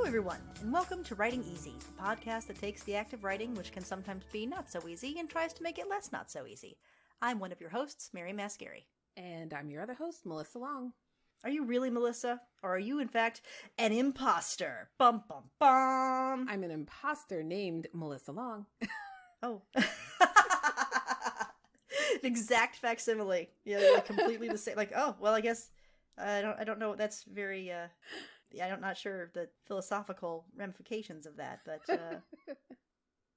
everyone, and welcome to Writing Easy, a podcast that takes the act of writing, which can sometimes be not so easy, and tries to make it less not so easy. I'm one of your hosts, Mary Mascari. And I'm your other host, Melissa Long. Are you really Melissa? Or are you, in fact, an imposter? Bum, bum, bum. I'm an imposter named Melissa Long. Oh. Exact facsimile. Yeah, like completely the same. Like, oh, well, I guess I don't know. That's very, I'm not sure the philosophical ramifications of that, but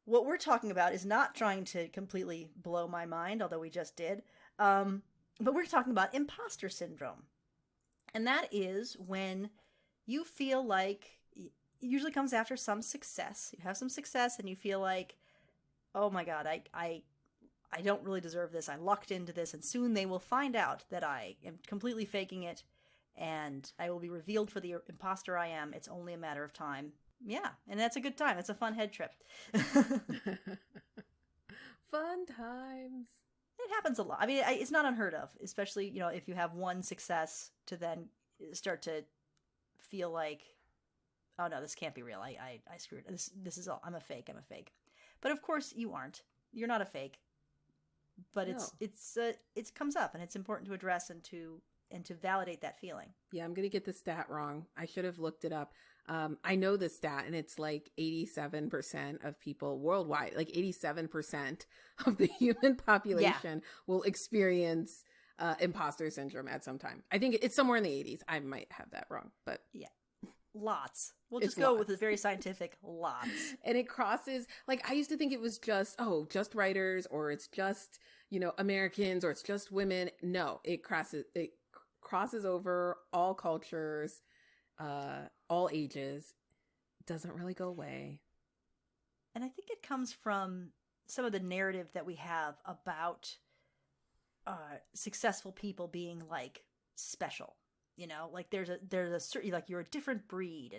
what we're talking about is not trying to completely blow my mind, although we just did. But we're talking about imposter syndrome. And that is when you feel like, it usually comes after some success. You have some success and you feel like, oh my God, I don't really deserve this. I lucked into this, and soon they will find out that I am completely faking it, and I will be revealed for the imposter I am. It's only a matter of time. Yeah, and that's a good time. It's a fun head trip. Fun times. It happens a lot. I mean, it's not unheard of, especially, if you have one success to then start to feel like, oh no, this can't be real. I screwed it. This is all. I'm a fake. But of course you aren't. You're not a fake. But No. it comes up, and it's important to address and to validate that feeling. Yeah, I'm going to get the stat wrong. I should have looked it up. I know the stat, and it's like 87% of people worldwide, like 87% of the human population will experience imposter syndrome at some time. I think it's somewhere in the 80s. I might have that wrong, but yeah. Lots. We'll just go with a very scientific lots. And it crosses, like, I used to think it was just writers, or it's just, Americans, or it's just women. No, it crosses over all cultures, all ages. It doesn't really go away. And I think it comes from some of the narrative that we have about successful people being like special. Like there's a certain, like, you're a different breed,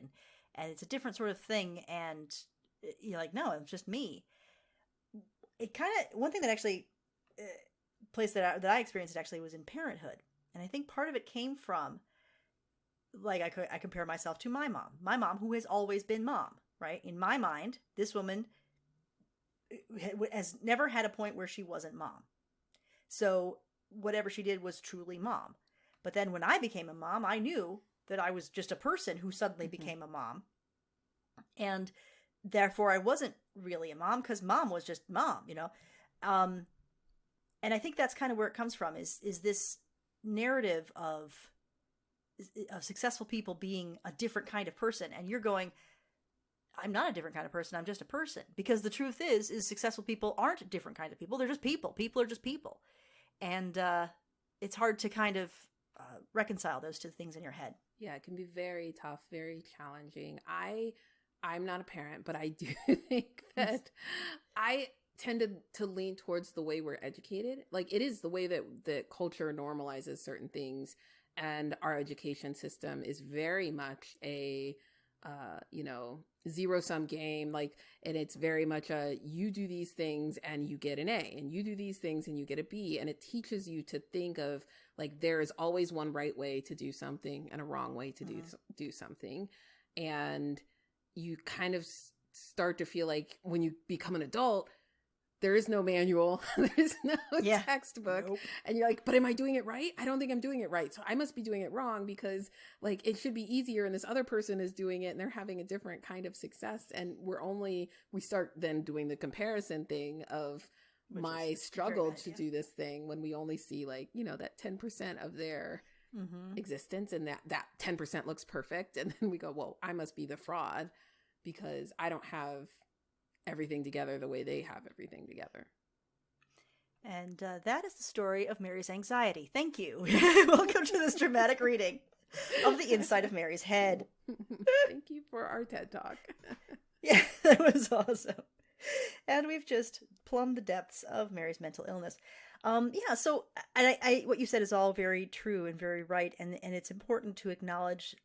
and it's a different sort of thing, and you're like, no, it's just me. It kind of, one thing that actually place that I experienced it actually was in parenthood, and I think part of it came from, like, I compare myself to my mom who has always been mom, right? In my mind, this woman has never had a point where she wasn't mom, so whatever she did was truly mom. But then when I became a mom, I knew that I was just a person who suddenly became a mom. And therefore I wasn't really a mom, because mom was just mom, And I think that's kind of where it comes from, is this narrative of successful people being a different kind of person. And you're going, I'm not a different kind of person. I'm just a person. Because the truth is successful people aren't a different kind of people. They're just people. People are just people. And it's hard to kind of reconcile those two things in your head. Yeah, it can be very tough, very challenging. I'm not a parent, but I do think that I tend to lean towards the way we're educated. Like, it is the way that culture normalizes certain things, and our education system is very much a zero-sum game, like, and it's very much you do these things and you get an A, and you do these things and you get a B, and it teaches you to think of, like, there is always one right way to do something and a wrong way to do something, and you kind of start to feel like when you become an adult, there is no manual, there's no textbook, nope. And you're like, but am I doing it right? I don't think I'm doing it right, so I must be doing it wrong, because, like, it should be easier, and this other person is doing it and they're having a different kind of success, and we start then doing the comparison thing of my struggle to do this thing, when we only see, like, that 10% of their existence, and that 10% looks perfect, and then we go, well, I must be the fraud because I don't have everything together the way they have everything together. And that is the story of Mary's anxiety. Thank you. Welcome to this dramatic reading of the inside of Mary's head. Thank you for our TED Talk. Yeah, that was awesome. And we've just plumbed the depths of Mary's mental illness. So I what you said is all very true and very right. And it's important to acknowledge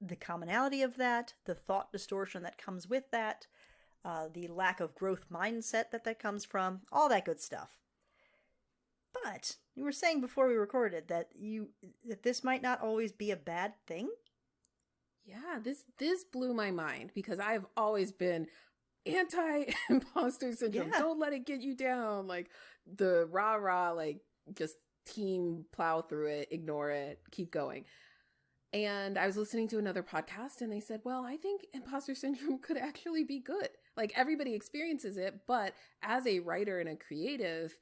the commonality of that, the thought distortion that comes with that, the lack of growth mindset that comes from, all that good stuff. But you were saying before we recorded that this might not always be a bad thing? Yeah, this blew my mind because I've always been anti-imposter syndrome. Yeah. Don't let it get you down. Like the rah-rah, like just team plow through it, ignore it, keep going. And I was listening to another podcast and they said, well, I think imposter syndrome could actually be good. Like everybody experiences it, but as a writer and a creative,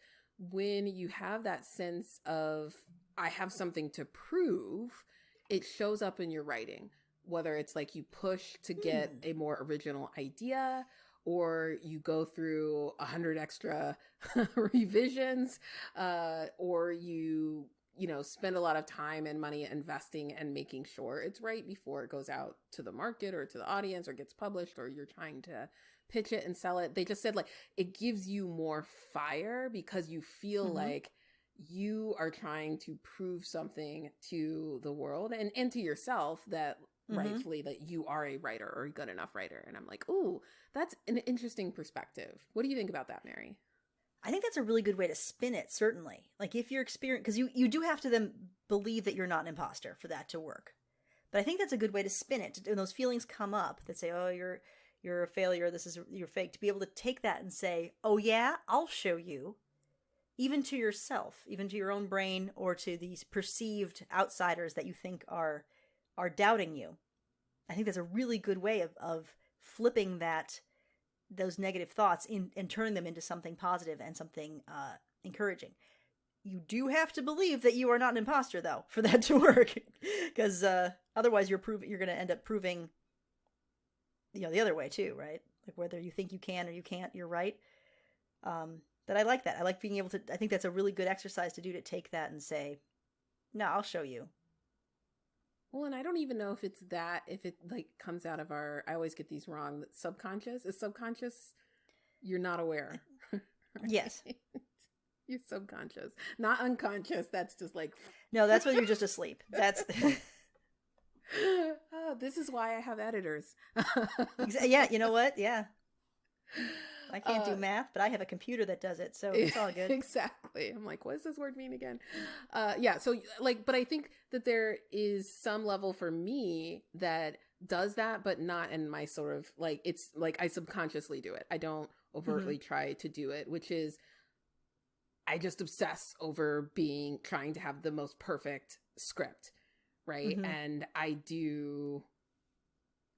when you have that sense of, I have something to prove, it shows up in your writing, whether it's like you push to get a more original idea, or you go through 100 extra revisions, or you spend a lot of time and money investing and making sure it's right before it goes out to the market or to the audience or gets published, or you're trying to pitch it and sell it. They just said like it gives you more fire because you feel like you are trying to prove something to the world and to yourself that rightfully that you are a writer or a good enough writer. And I'm like, ooh, that's an interesting perspective. What do you think about that, Mary? I think that's a really good way to spin it, certainly. Like if you're experienced, because you do have to then believe that you're not an imposter for that to work. But I think that's a good way to spin it. When those feelings come up that say, oh, you're a failure, you're fake, to be able to take that and say, oh yeah, I'll show you, even to yourself, even to your own brain, or to these perceived outsiders that you think are doubting you. I think that's a really good way of flipping those negative thoughts and turning them into something positive and something encouraging. You do have to believe that you are not an imposter, though, for that to work, because otherwise you're going to end up proving, the other way too, right? Like whether you think you can or you can't, you're right. But I like that. I like being able to. I think that's a really good exercise to do, to take that and say, "No, I'll show you." Well, and I don't even know if it's that, if it like comes out of our, I always get these wrong, subconscious. Is subconscious, you're not aware. Right? Yes. You're subconscious. Not unconscious. That's just like. No, that's when you're just asleep. That's. Oh, this is why I have editors. Yeah, you know what? Yeah. I can't do math, but I have a computer that does it, so it's all good. Exactly. I'm like, what does this word mean again? Yeah, so like, but I think that there is some level for me that does that, but not in my sort of like, it's like I subconsciously do it. I don't overtly try to do it, which is I just obsess over trying to have the most perfect script, right? And I do.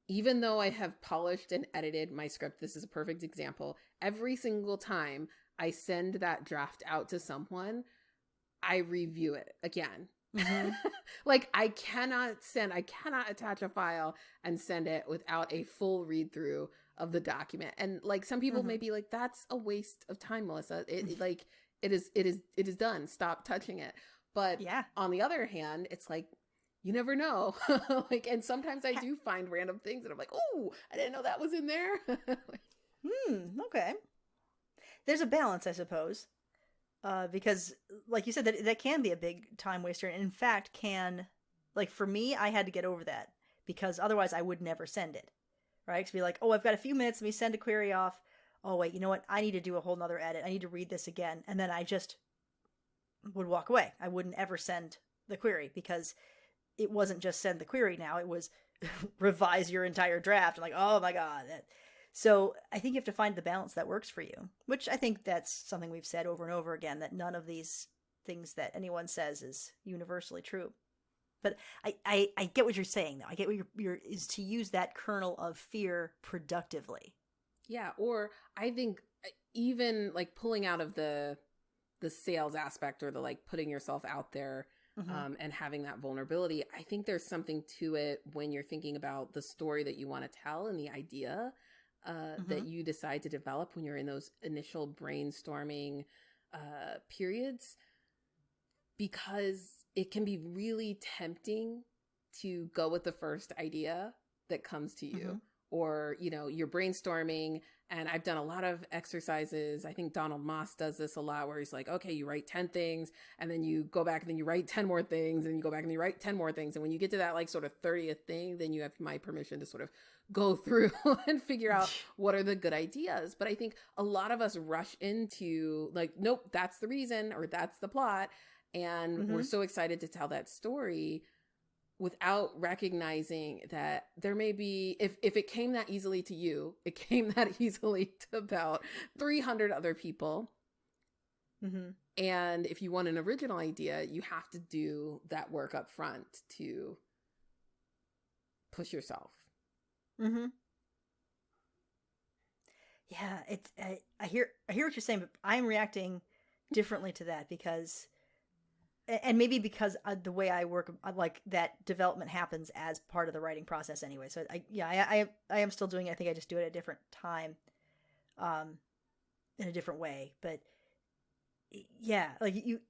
Even though I have polished and edited my script, this is a perfect example. Every single time I send that draft out to someone, I review it again. Like I cannot attach a file and send it without a full read through of the document. And like some people may be like, that's a waste of time, Melissa. It is done. Stop touching it. But on the other hand, it's like, you never know. Like, and sometimes I do find random things and I'm like, oh, I didn't know that was in there. Okay. There's a balance, I suppose. Because like you said, that can be a big time waster. And in fact like for me, I had to get over that because otherwise I would never send it. Right? To be like, oh, I've got a few minutes. Let me send a query off. Oh, wait, you know what? I need to do a whole nother edit. I need to read this again. And then I just would walk away. I wouldn't ever send the query because it wasn't just send the query now. It was revise your entire draft. I'm like, oh my God. So I think you have to find the balance that works for you, which I think that's something we've said over and over again, that none of these things that anyone says is universally true. But I get what you're saying, though. I get what you're is to use that kernel of fear productively. Yeah. Or I think even like pulling out of the sales aspect or the like putting yourself out there, and having that vulnerability, I think there's something to it when you're thinking about the story that you want to tell and the idea that you decide to develop when you're in those initial brainstorming periods, because it can be really tempting to go with the first idea that comes to you. Or, you're brainstorming, and I've done a lot of exercises. I think Donald Moss does this a lot, where he's like, okay, you write 10 things and then you go back and then you write 10 more things and you go back and you write 10 more things. And when you get to that like sort of 30th thing, then you have my permission to sort of go through and figure out what are the good ideas. But I think a lot of us rush into like, nope, that's the reason, or that's the plot. And we're so excited to tell that story. without recognizing that there may be, if it came that easily to you, it came that easily to about 300 other people. Mm-hmm. And if you want an original idea, you have to do that work up front to push yourself. Mm-hmm. Yeah, I hear what you're saying, but I'm reacting differently to that because, and maybe because the way I work, like that development happens as part of the writing process anyway. So I am still doing it. I think I just do it at a different time, in a different way. But yeah, like you.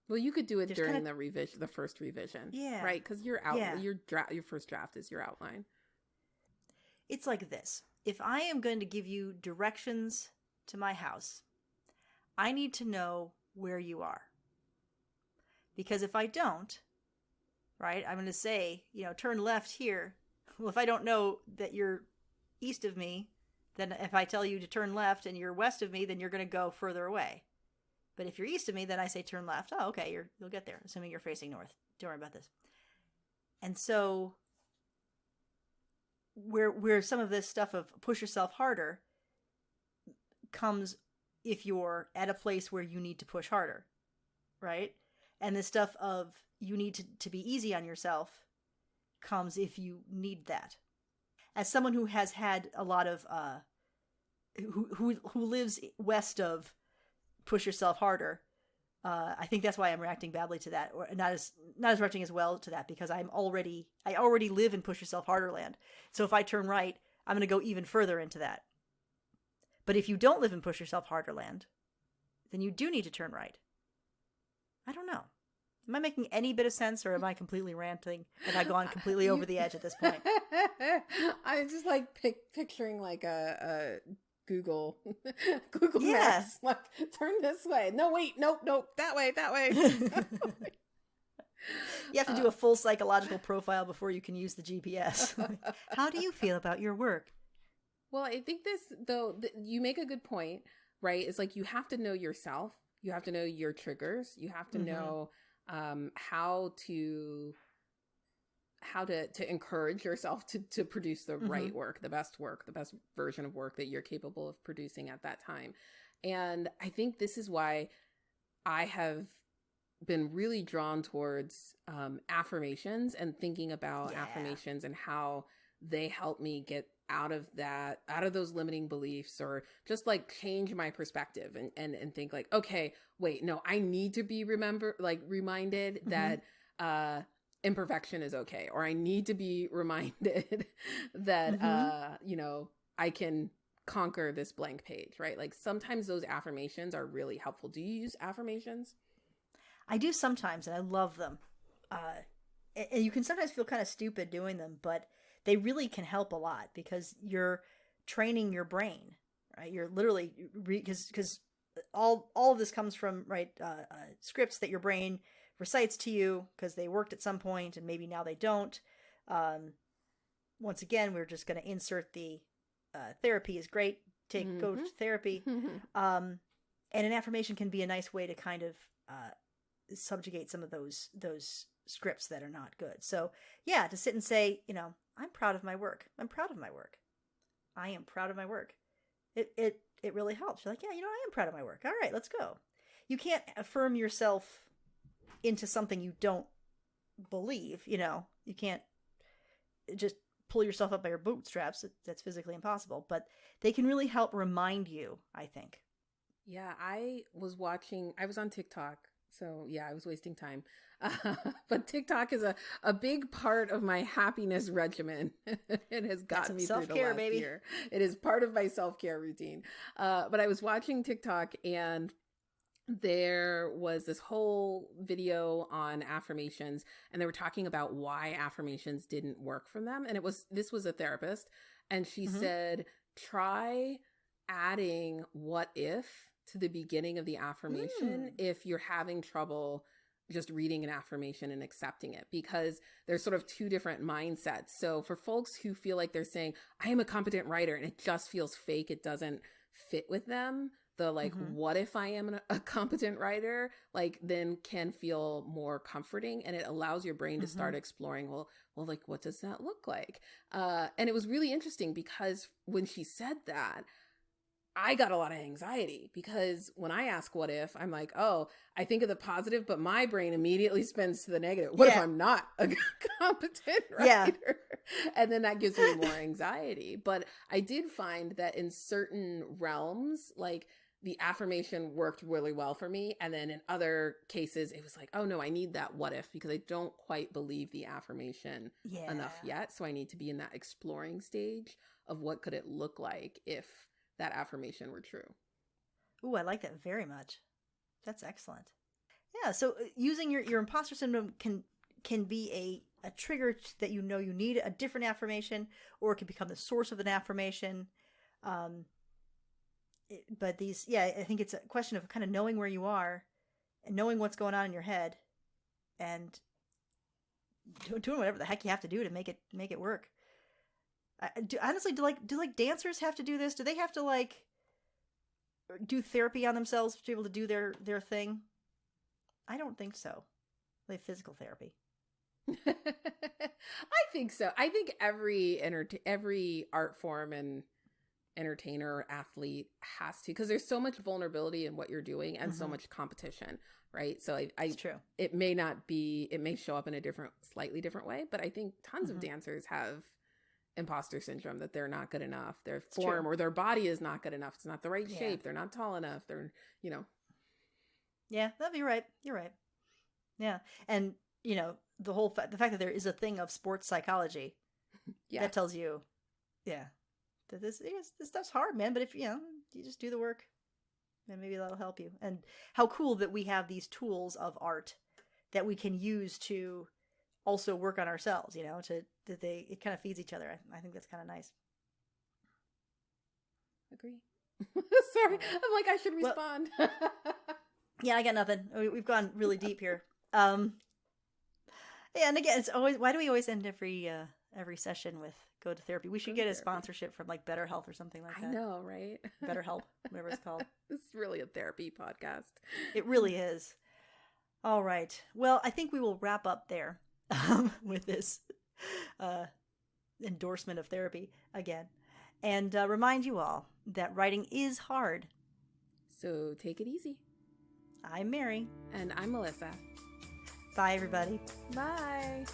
Well, you could do it There's during the first revision. Yeah. Right? Because your first draft is your outline. It's like this. If I am going to give you directions to my house, I need to know where you are. Because if I don't, right, I'm going to say, turn left here. Well, if I don't know that you're east of me, then if I tell you to turn left and you're west of me, then you're going to go further away. But if you're east of me, then I say turn left. Oh, okay, you'll get there, assuming you're facing north. Don't worry about this. And so where some of this stuff of push yourself harder comes if you're at a place where you need to push harder, right? And the stuff of you need to be easy on yourself comes if you need that. As someone who has had a lot of who lives west of push yourself harder, I think that's why I'm reacting badly to that, or not as reacting as well to that, because I already live in push yourself harder land. So if I turn right, I'm going to go even further into that. But if you don't live in push yourself harder land, then you do need to turn right. I don't know. Am I making any bit of sense, or am I completely ranting? Have I gone completely over the edge at this point? I'm just like picturing like a Google Yeah. Maps, like turn this way. No, wait, nope, that way. You have to do a full psychological profile before you can use the GPS. How do you feel about your work? Well, I think this, though, you make a good point, right? It's like you have to know yourself. You have to know your triggers. You have to know how to encourage yourself to produce the right work, the best version of work that you're capable of producing at that time. And I think this is why I have been really drawn towards affirmations and thinking about affirmations and how they help me get out of those limiting beliefs, or just like change my perspective and think like, okay, wait, no, I need to be reminded that imperfection is okay, or I need to be reminded that I can conquer this blank page, right? Like sometimes those affirmations are really helpful. Do you use affirmations? I do sometimes, and I love them. And you can sometimes feel kind of stupid doing them, but they really can help a lot because you're training your brain, right? You're literally, because all of this comes from, right, scripts that your brain recites to you because they worked at some point and maybe now they don't. Once again, we're just going to insert the therapy is great. Go to therapy. And an affirmation can be a nice way to kind of subjugate some of those scripts that are not good. So yeah, to sit and say, I'm proud of my work. I'm proud of my work. I am proud of my work. It really helps. You're like, yeah, I am proud of my work. All right, let's go. You can't affirm yourself into something you don't believe. You can't just pull yourself up by your bootstraps. That's physically impossible. But they can really help remind you, I think. Yeah, I was on TikTok. So yeah, I was wasting time. But TikTok is a big part of my happiness regimen. It has gotten me through the last year. It is part of my self-care routine. But I was watching TikTok and there was this whole video on affirmations, and they were talking about why affirmations didn't work for them. And this was a therapist, and she said, try adding what if to the beginning of the affirmation if you're having trouble just reading an affirmation and accepting it, because there's sort of two different mindsets. So for folks who feel like they're saying, I am a competent writer, and it just feels fake, it doesn't fit with them, the like, Mhm. what if I am a competent writer, like then can feel more comforting, and it allows your brain to start exploring, well, like, what does that look like? And it was really interesting because when she said that, I got a lot of anxiety, because when I ask what if, I'm like, oh, I think of the positive, but my brain immediately spins to the negative. What if Yeah. I'm not a competent Yeah. writer? And then that gives me more anxiety. But I did find that in certain realms, like the affirmation worked really well for me. And then in other cases, it was like, oh no, I need that what if, because I don't quite believe the affirmation Yeah. enough yet. So I need to be in that exploring stage of what could it look like if that affirmation were true. Ooh, I like that very much. That's excellent. Yeah, so using your imposter syndrome can be a trigger that you need a different affirmation, or it can become the source of an affirmation. But I think it's a question of kind of knowing where you are and knowing what's going on in your head, and doing whatever the heck you have to do to make it work. Honestly, do dancers have to do this? Do they have to like do therapy on themselves to be able to do their thing? I don't think so. Like physical therapy. I think so. I think every art form and entertainer or athlete has to, because there's so much vulnerability in what you're doing and so much competition, right? So It's true. It may show up in a slightly different way, but I think tons of dancers have imposter syndrome, that they're not good enough. Their form or their body is not good enough. It's not the right shape. They're not tall enough. They're, Yeah, that'd be right. You're right. Yeah. And, the fact that there is a thing of sports psychology, that tells you, that this stuff's hard, man. But if, you just do the work, then maybe that'll help you. And how cool that we have these tools of art that we can use to also work on ourselves, it kind of feeds each other. I think that's kind of nice. Agree. Sorry. I'm like, I should respond. Yeah, I got nothing. We've gone really deep here. Yeah, and again, it's always, why do we always end every session with go to therapy? We should get a sponsorship from like Better Health or something like that. I know, right? Better Help, whatever it's called. This is really a therapy podcast. It really is. All right. Well, I think we will wrap up there with this endorsement of therapy again, and remind you all that writing is hard. So take it easy. I'm Mary. And I'm Melissa. Bye, everybody. Bye.